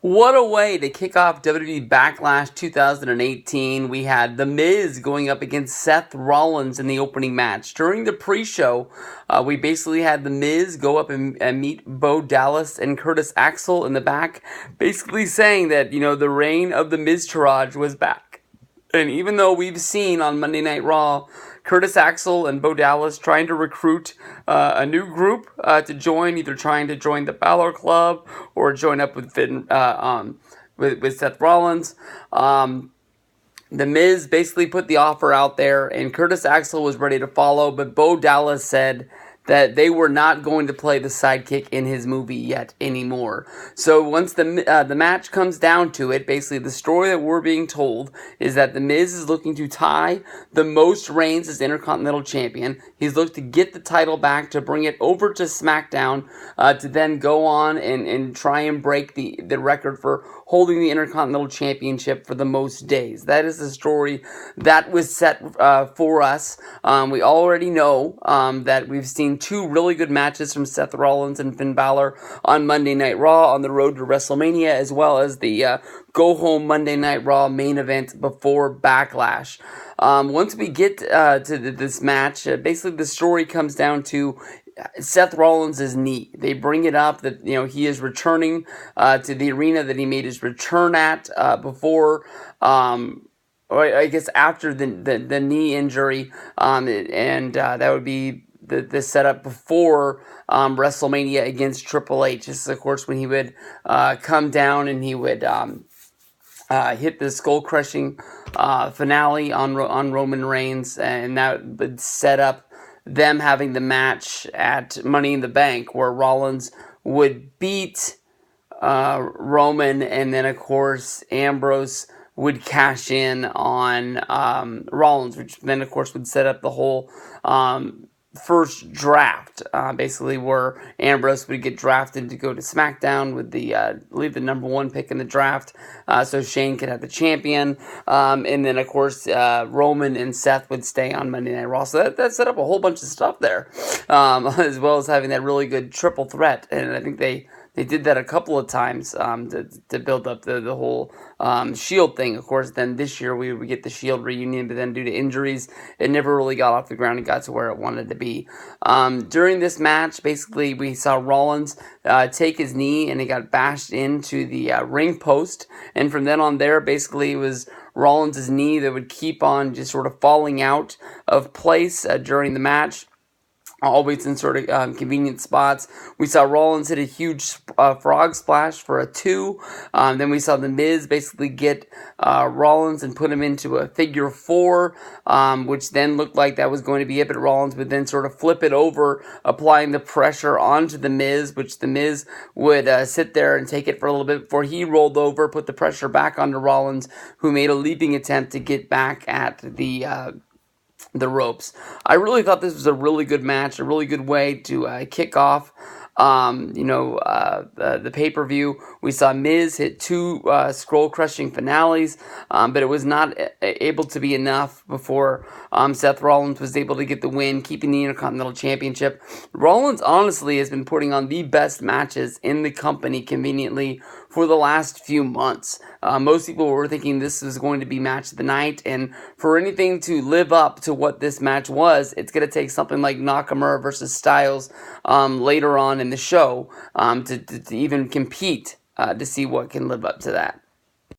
What a way to kick off WWE Backlash 2018. We had The Miz going up against Seth Rollins in the opening match. During the pre-show, we basically had The Miz go up and meet Bo Dallas and Curtis Axel in the back, basically saying that, the reign of the Miztourage was back. And even though we've seen on Monday Night Raw Curtis Axel and Bo Dallas trying to recruit a new group to join, either trying to join the Balor Club or join up with with Seth Rollins. The Miz basically put the offer out there, and Curtis Axel was ready to follow, but Bo Dallas said that they were not going to play the sidekick in his movie yet anymore. So once the match comes down to it, basically the story that we're being told is that The Miz is looking to tie the most reigns as Intercontinental Champion. He's looking to get the title back, to bring it over to SmackDown, to then go on and try and break the record for holding the Intercontinental Championship for the most days. That is the story that was set for us. We already know that we've seen two really good matches from Seth Rollins and Finn Balor on Monday Night Raw on the road to WrestleMania, as well as the go-home Monday Night Raw main event before Backlash. Once we get to this match, basically the story comes down to Seth Rollins' knee. They bring it up that he is returning to the arena that he made his return at before, or I guess after the knee injury, and that would be the setup before WrestleMania against Triple H. This is, of course, when he would come down and he would hit the skull-crushing finale on Roman Reigns, and that would set up them having the match at Money in the Bank, where Rollins would beat Roman, and then, of course, Ambrose would cash in on Rollins, which then, of course, would set up the whole first draft, basically where Ambrose would get drafted to go to SmackDown with leave the number one pick in the draft, so Shane could have the champion, and then of course Roman and Seth would stay on Monday Night Raw. So that set up a whole bunch of stuff there, as well as having that really good triple threat, and I think they did that a couple of times to build up the whole Shield thing. Of course, then this year we would get the Shield reunion, but then due to injuries, it never really got off the ground and got to where it wanted to be. During this match, basically, we saw Rollins take his knee, and it got bashed into the ring post, and from then on there, basically, it was Rollins' knee that would keep on just sort of falling out of place during the match, always in sort of convenient spots. We saw Rollins hit a huge frog splash for a 2. Then we saw The Miz basically get Rollins and put him into a figure 4, which then looked like that was going to be it, but Rollins would then sort of flip it over, applying the pressure onto The Miz, which The Miz would sit there and take it for a little bit before he rolled over, put the pressure back onto Rollins, who made a leaping attempt to get back at the ropes. I really thought this was a really good match, a really good way to kick off the pay-per-view. We saw Miz hit 2 scroll-crushing finales, but it was not able to be enough before Seth Rollins was able to get the win, keeping the Intercontinental Championship. Rollins, honestly, has been putting on the best matches in the company conveniently for the last few months. Most people were thinking this was going to be match of the night, and for anything to live up to what this match was, it's going to take something like Nakamura versus Styles later on in the show to even compete to see what can live up to that.